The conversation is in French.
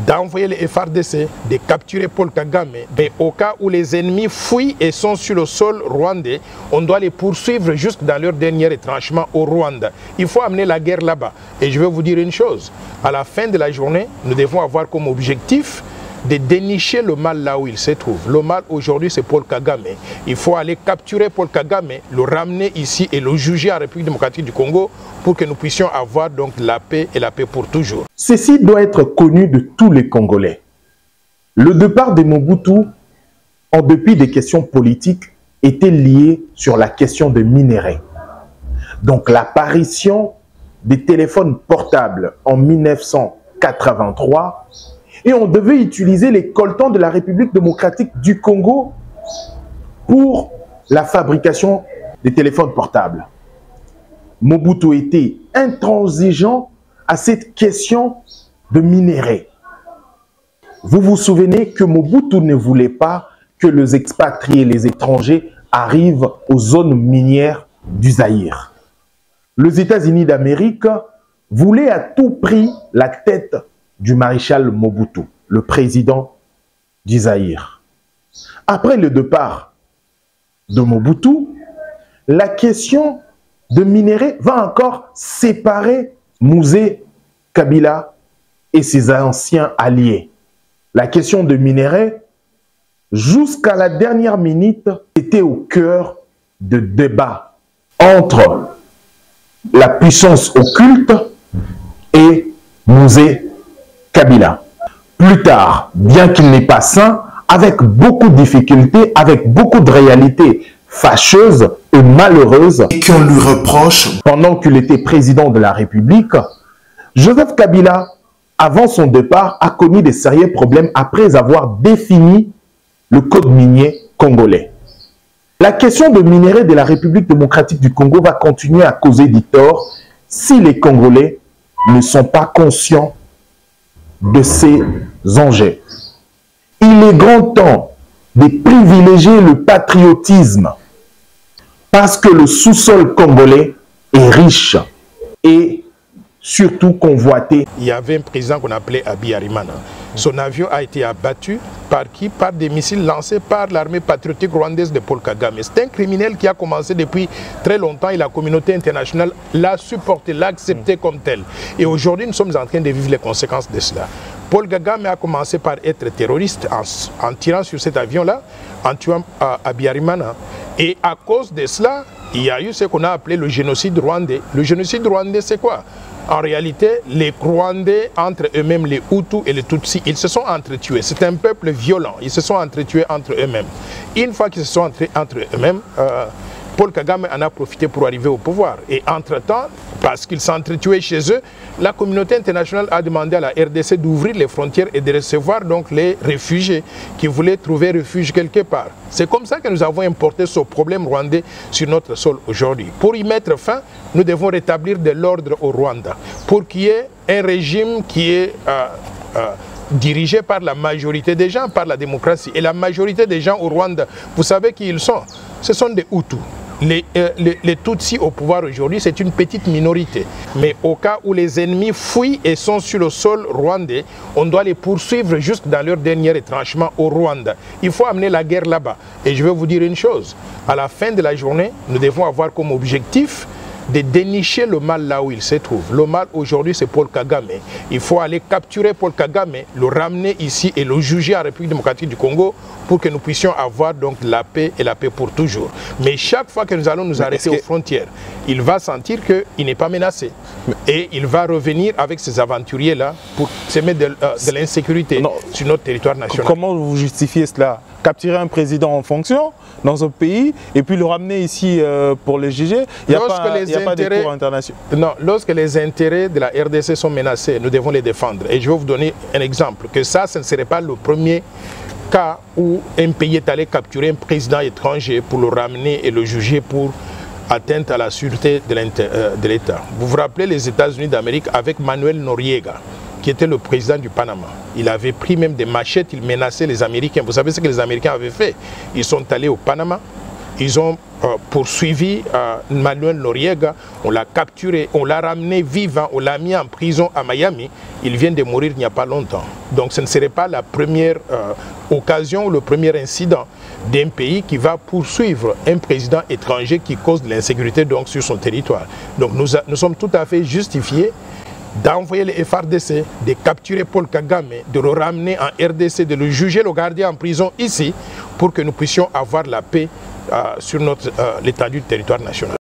d'envoyer les FARDC, de capturer Paul Kagame. Mais au cas où les ennemis fuient et sont sur le sol rwandais, on doit les poursuivre jusque dans leur dernier retranchement au Rwanda. Il faut amener la guerre là-bas. Et je vais vous dire une chose, à la fin de la journée, nous devons avoir comme objectif de dénicher le mal là où il se trouve. Le mal aujourd'hui, c'est Paul Kagame. Il faut aller capturer Paul Kagame, le ramener ici et le juger en République démocratique du Congo pour que nous puissions avoir donc la paix et la paix pour toujours. Ceci doit être connu de tous les Congolais. Le départ de Mobutu, en dépit des questions politiques, était lié sur la question des minéraux. Donc l'apparition des téléphones portables en 1983, et on devait utiliser les coltans de la République démocratique du Congo pour la fabrication des téléphones portables. Mobutu était intransigeant à cette question de minéraux. Vous vous souvenez que Mobutu ne voulait pas que les expatriés, les étrangers, arrivent aux zones minières du Zaïre. Les États-Unis d'Amérique voulaient à tout prix la tête du maréchal Mobutu, le président du Zaïre. Après le départ de Mobutu, la question de minéraux va encore séparer Mouzé Kabila et ses anciens alliés. La question de minéraux, jusqu'à la dernière minute, était au cœur de débats entre la puissance occulte et Mouzé Kabila. Plus tard, bien qu'il n'est pas sain, avec beaucoup de difficultés, avec beaucoup de réalités fâcheuses et malheureuses, et qu'on lui reproche pendant qu'il était président de la République, Joseph Kabila, avant son départ, a connu des sérieux problèmes après avoir défini le code minier congolais. La question de minéraux de la République démocratique du Congo va continuer à causer du tort si les Congolais ne sont pas conscients de ces enjeux. Il est grand temps de privilégier le patriotisme parce que le sous-sol congolais est riche et surtout convoité. Il y avait un président qu'on appelait Habyarimana. Son avion a été abattu par qui? Par des missiles lancés par l'armée patriotique rwandaise de Paul Kagame. C'est un criminel qui a commencé depuis très longtemps et la communauté internationale l'a supporté, l'a accepté comme tel. Et aujourd'hui, nous sommes en train de vivre les conséquences de cela. Paul Kagame a commencé par être terroriste en tirant sur cet avion-là, en tuant Habyarimana. Et à cause de cela, il y a eu ce qu'on a appelé le génocide rwandais. Le génocide rwandais, c'est quoi? En réalité, les Rwandais, entre eux-mêmes, les Hutus et les Tutsis, ils se sont entretués. C'est un peuple violent. Ils se sont entretués entre eux-mêmes. Une fois qu'ils se sont entre eux-mêmes, Paul Kagame en a profité pour arriver au pouvoir. Et entre-temps, parce qu'ils s'entretuaient chez eux, la communauté internationale a demandé à la RDC d'ouvrir les frontières et de recevoir donc les réfugiés qui voulaient trouver refuge quelque part. C'est comme ça que nous avons importé ce problème rwandais sur notre sol aujourd'hui. Pour y mettre fin, nous devons rétablir de l'ordre au Rwanda, pour qu'il y ait un régime qui est dirigé par la majorité des gens, par la démocratie. Et la majorité des gens au Rwanda, vous savez qui ils sont? Ce sont des Hutus. Les Tutsis au pouvoir aujourd'hui, c'est une petite minorité. Mais au cas où les ennemis fuient et sont sur le sol rwandais, on doit les poursuivre jusque dans leur dernier retranchement au Rwanda. Il faut amener la guerre là-bas. Et je vais vous dire une chose, à la fin de la journée, nous devons avoir comme objectif de dénicher le mal là où il se trouve. Le mal aujourd'hui, c'est Paul Kagame. Il faut aller capturer Paul Kagame, le ramener ici et le juger en République démocratique du Congo pour que nous puissions avoir donc la paix et la paix pour toujours. Mais chaque fois que nous allons nous arrêter aux frontières, il va sentir qu'il n'est pas menacé. Et il va revenir avec ces aventuriers-là pour semer de l'insécurité sur notre territoire national. Comment vous justifiez cela? Capturer un président en fonction dans un pays et puis le ramener ici pour le juger, il n'y a pas de cours internationaux. Non, lorsque les intérêts de la RDC sont menacés, nous devons les défendre. Et je vais vous donner un exemple, que ça, ce ne serait pas le premier cas où un pays est allé capturer un président étranger pour le ramener et le juger pour atteinte à la sûreté de l'État. Vous vous rappelez les États-Unis d'Amérique avec Manuel Noriega, qui était le président du Panama. Il avait pris même des machettes, il menaçait les Américains. Vous savez ce que les Américains avaient fait? Ils sont allés au Panama, ils ont poursuivi Manuel Noriega, on l'a capturé, on l'a ramené vivant, on l'a mis en prison à Miami. Il vient de mourir il n'y a pas longtemps. Donc ce ne serait pas la première occasion ou le premier incident d'un pays qui va poursuivre un président étranger qui cause de l'insécurité donc sur son territoire. Donc nous sommes tout à fait justifiés d'envoyer les FRDC, de capturer Paul Kagame, de le ramener en RDC, de le juger, le garder en prison ici, pour que nous puissions avoir la paix sur l'étendue du territoire national.